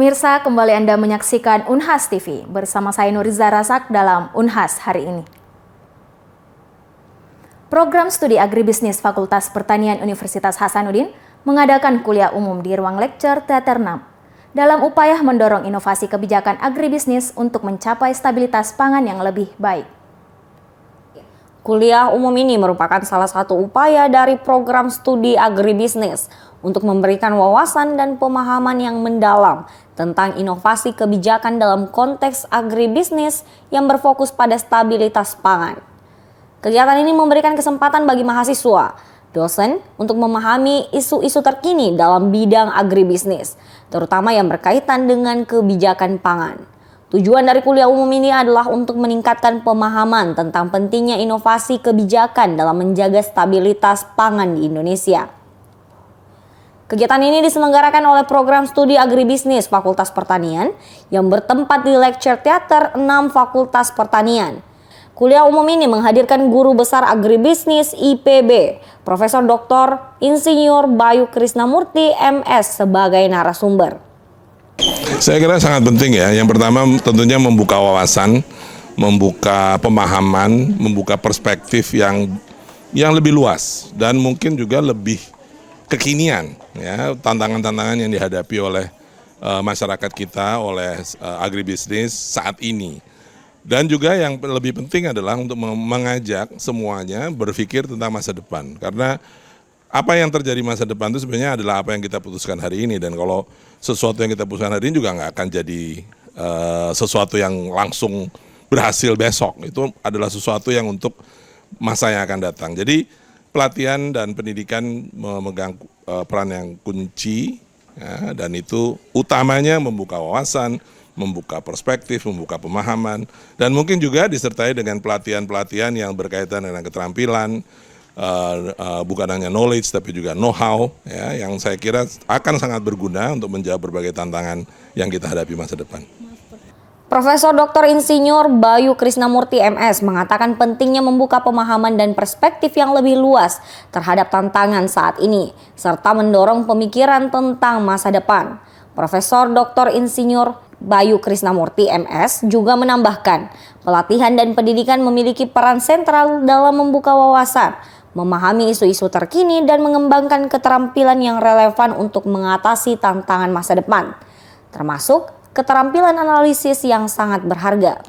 Pemirsa, kembali Anda menyaksikan Unhas TV bersama saya Nuriza Razak dalam Unhas hari ini. Program Studi Agribisnis Fakultas Pertanian Universitas Hasanuddin mengadakan kuliah umum di ruang lecture Teater 6 dalam upaya mendorong inovasi kebijakan agribisnis untuk mencapai stabilitas pangan yang lebih baik. Kuliah umum ini merupakan salah satu upaya dari program studi agribisnis untuk memberikan wawasan dan pemahaman yang mendalam tentang inovasi kebijakan dalam konteks agribisnis yang berfokus pada stabilitas pangan. Kegiatan ini memberikan kesempatan bagi mahasiswa, dosen untuk memahami isu-isu terkini dalam bidang agribisnis, terutama yang berkaitan dengan kebijakan pangan. Tujuan dari kuliah umum ini adalah untuk meningkatkan pemahaman tentang pentingnya inovasi kebijakan dalam menjaga stabilitas pangan di Indonesia. Kegiatan ini diselenggarakan oleh Program Studi Agribisnis Fakultas Pertanian yang bertempat di Lecture Theater 6 Fakultas Pertanian. Kuliah umum ini menghadirkan guru besar agribisnis IPB, Profesor Dr. Insinyur Bayu Krisnamurti MS sebagai narasumber. Saya kira sangat penting ya. Yang pertama tentunya membuka wawasan, membuka pemahaman, membuka perspektif yang lebih luas dan mungkin juga lebih kekinian ya, tantangan-tantangan yang dihadapi oleh masyarakat kita, oleh agribisnis saat ini. Dan juga yang lebih penting adalah untuk mengajak semuanya berpikir tentang masa depan. Karena apa yang terjadi masa depan itu sebenarnya adalah apa yang kita putuskan hari ini. Dan kalau sesuatu yang kita putuskan hari ini juga nggak akan jadi sesuatu yang langsung berhasil besok. Itu adalah sesuatu yang untuk masa yang akan datang. Jadi pelatihan dan pendidikan memegang peran yang kunci ya, dan itu utamanya membuka wawasan, membuka perspektif, membuka pemahaman, dan mungkin juga disertai dengan pelatihan-pelatihan yang berkaitan dengan keterampilan, bukan hanya knowledge tapi juga know-how ya, yang saya kira akan sangat berguna untuk menjawab berbagai tantangan yang kita hadapi masa depan. Profesor Dr. Insinyur Bayu Krisnamurti MS mengatakan pentingnya membuka pemahaman dan perspektif yang lebih luas terhadap tantangan saat ini, serta mendorong pemikiran tentang masa depan. Profesor Dr. Insinyur Bayu Krisnamurti MS juga menambahkan, pelatihan dan pendidikan memiliki peran sentral dalam membuka wawasan, memahami isu-isu terkini dan mengembangkan keterampilan yang relevan untuk mengatasi tantangan masa depan, termasuk keterampilan analisis yang sangat berharga.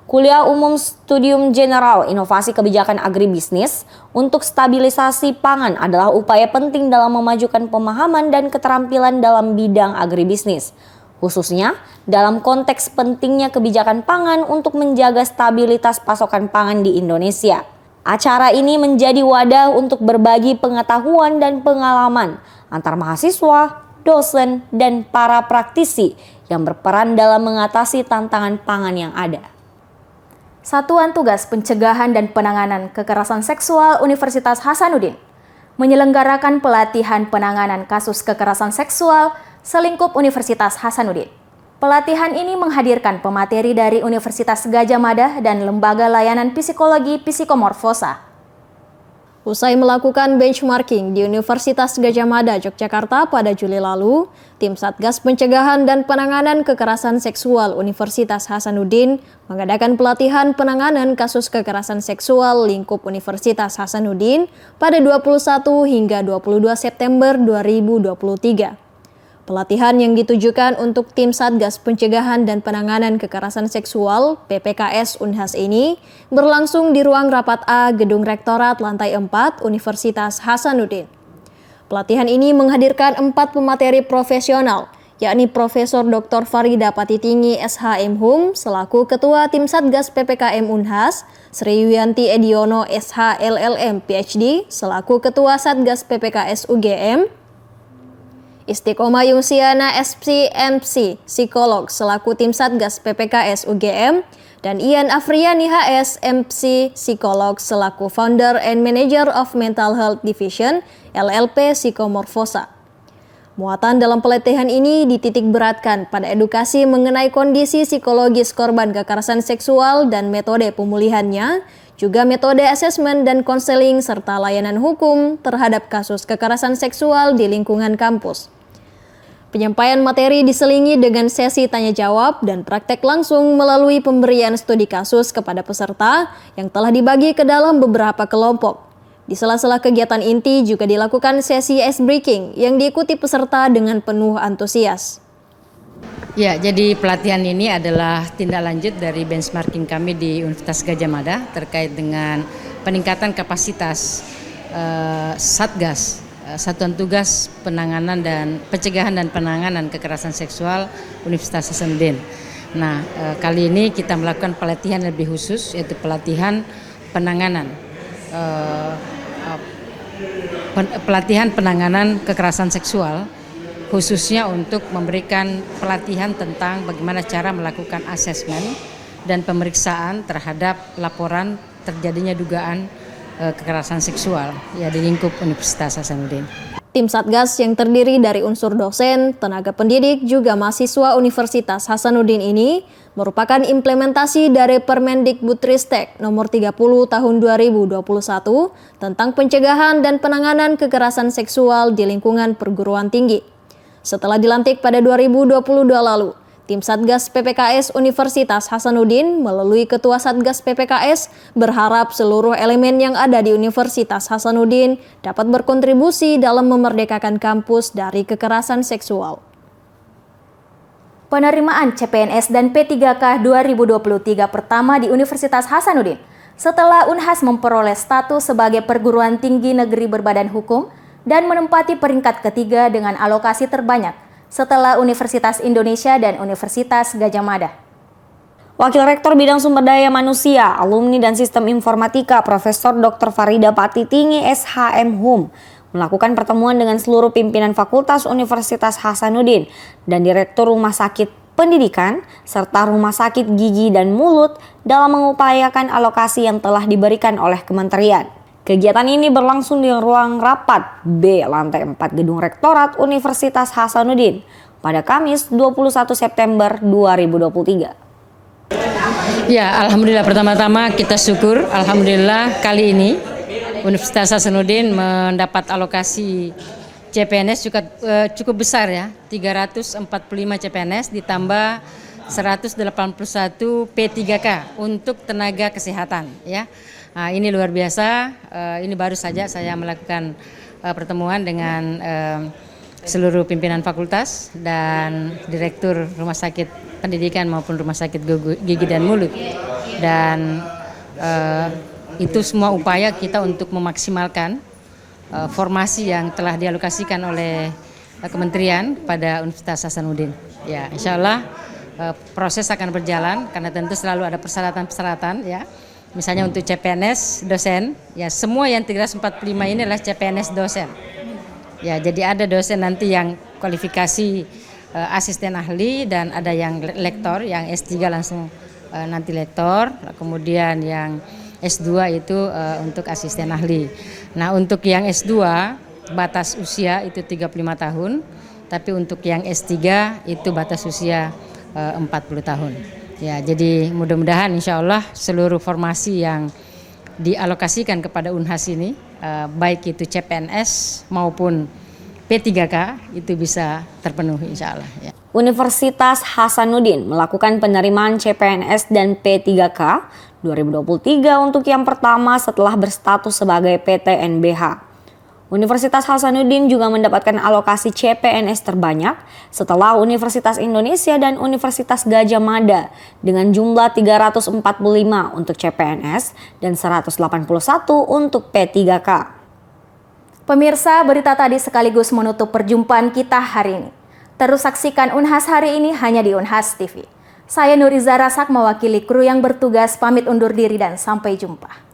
Kuliah Umum Studium General Inovasi Kebijakan Agribisnis untuk stabilisasi pangan adalah upaya penting dalam memajukan pemahaman dan keterampilan dalam bidang agribisnis, khususnya dalam konteks pentingnya kebijakan pangan untuk menjaga stabilitas pasokan pangan di Indonesia. Acara ini menjadi wadah untuk berbagi pengetahuan dan pengalaman antar mahasiswa, dosen, dan para praktisi yang berperan dalam mengatasi tantangan pangan yang ada. Satuan Tugas Pencegahan dan Penanganan Kekerasan Seksual Universitas Hasanuddin menyelenggarakan pelatihan penanganan kasus kekerasan seksual selingkup Universitas Hasanuddin. Pelatihan ini menghadirkan pemateri dari Universitas Gadjah Mada dan Lembaga Layanan Psikologi Psikomorfosa. Usai melakukan benchmarking di Universitas Gadjah Mada, Yogyakarta pada Juli lalu, tim Satgas Pencegahan dan Penanganan Kekerasan Seksual Universitas Hasanuddin mengadakan pelatihan penanganan kasus kekerasan seksual lingkup Universitas Hasanuddin pada 21 hingga 22 September 2023. Pelatihan yang ditujukan untuk tim Satgas Pencegahan dan Penanganan Kekerasan Seksual PPKS Unhas ini berlangsung di ruang rapat A Gedung Rektorat Lantai 4 Universitas Hasanuddin. Pelatihan ini menghadirkan 4 pemateri profesional, yakni Profesor Dr. Farida Patitinggi SHM Hum selaku Ketua Tim Satgas PPKM Unhas, Sri Yuyanti Ediono SH LLM PhD selaku Ketua Satgas PPKS UGM, Istiqomah Yungsiana SPMC Psikolog selaku Tim Satgas PPKS UGM, dan Ian Afriani HS MC Psikolog selaku Founder and Manager of Mental Health Division LLP Psikomorfosa. Muatan dalam pelatihan ini dititik beratkan pada edukasi mengenai kondisi psikologis korban kekerasan seksual dan metode pemulihannya, juga metode asesmen dan konseling serta layanan hukum terhadap kasus kekerasan seksual di lingkungan kampus. Penyampaian materi diselingi dengan sesi tanya jawab dan praktek langsung melalui pemberian studi kasus kepada peserta yang telah dibagi ke dalam beberapa kelompok. Di sela-sela kegiatan inti juga dilakukan sesi ice breaking yang diikuti peserta dengan penuh antusias. Ya, jadi pelatihan ini adalah tindak lanjut dari benchmarking kami di Universitas Gadjah Mada terkait dengan peningkatan kapasitas Satgas, Satuan Tugas Penanganan dan Pencegahan dan Penanganan Kekerasan Seksual Universitas Hasanuddin. Nah, kali ini kita melakukan pelatihan lebih khusus, yaitu pelatihan penanganan kekerasan seksual, khususnya untuk memberikan pelatihan tentang bagaimana cara melakukan asesmen dan pemeriksaan terhadap laporan terjadinya dugaan kekerasan seksual ya di lingkup Universitas Hasanuddin. Tim Satgas yang terdiri dari unsur dosen, tenaga pendidik, juga mahasiswa Universitas Hasanuddin ini merupakan implementasi dari Permendikbudristek nomor 30 tahun 2021 tentang pencegahan dan penanganan kekerasan seksual di lingkungan perguruan tinggi. Setelah dilantik pada 2022 lalu, tim Satgas PPKS Universitas Hasanuddin melalui Ketua Satgas PPKS berharap seluruh elemen yang ada di Universitas Hasanuddin dapat berkontribusi dalam memerdekakan kampus dari kekerasan seksual. Penerimaan CPNS dan P3K 2023 pertama di Universitas Hasanuddin setelah Unhas memperoleh status sebagai perguruan tinggi negeri berbadan hukum dan menempati peringkat ketiga dengan alokasi terbanyak setelah Universitas Indonesia dan Universitas Gadjah Mada. Wakil Rektor Bidang Sumber Daya Manusia, Alumni dan Sistem Informatika, Profesor Dr. Farida Patitingi SHM Hum, melakukan pertemuan dengan seluruh pimpinan Fakultas Universitas Hasanuddin dan Direktur Rumah Sakit Pendidikan serta Rumah Sakit Gigi dan Mulut dalam mengupayakan alokasi yang telah diberikan oleh Kementerian. Kegiatan ini berlangsung di ruang rapat B lantai 4 Gedung Rektorat Universitas Hasanuddin pada Kamis 21 September 2023. Ya, alhamdulillah, pertama-tama kita syukur, alhamdulillah kali ini Universitas Hasanuddin mendapat alokasi CPNS cukup besar ya, 345 CPNS ditambah 181 P3K untuk tenaga kesehatan ya. Nah, ini luar biasa. Ini baru saja saya melakukan pertemuan dengan seluruh pimpinan fakultas dan Direktur Rumah Sakit Pendidikan maupun Rumah Sakit Gigi dan Mulut. Dan itu semua upaya kita untuk memaksimalkan formasi yang telah dialokasikan oleh Kementerian pada Universitas Hasanuddin. Ya, insya Allah proses akan berjalan karena tentu selalu ada persyaratan-persyaratan ya. Misalnya untuk CPNS dosen, ya semua yang 345 ini adalah CPNS dosen. Ya, jadi ada dosen nanti yang kualifikasi asisten ahli dan ada yang lektor, yang S3 langsung nanti lektor, kemudian yang S2 itu untuk asisten ahli. Nah, untuk yang S2 batas usia itu 35 tahun, tapi untuk yang S3 itu batas usia 40 tahun. Ya, jadi mudah-mudahan insya Allah seluruh formasi yang dialokasikan kepada Unhas ini, baik itu CPNS maupun P3K itu bisa terpenuhi insya Allah. Ya. Universitas Hasanuddin melakukan penerimaan CPNS dan P3K 2023 untuk yang pertama setelah berstatus sebagai PTNBH. Universitas Hasanuddin juga mendapatkan alokasi CPNS terbanyak setelah Universitas Indonesia dan Universitas Gadjah Mada dengan jumlah 345 untuk CPNS dan 181 untuk P3K. Pemirsa, berita tadi sekaligus menutup perjumpaan kita hari ini. Terus saksikan Unhas hari ini hanya di Unhas TV. Saya Nuriza Rasak mewakili kru yang bertugas pamit undur diri dan sampai jumpa.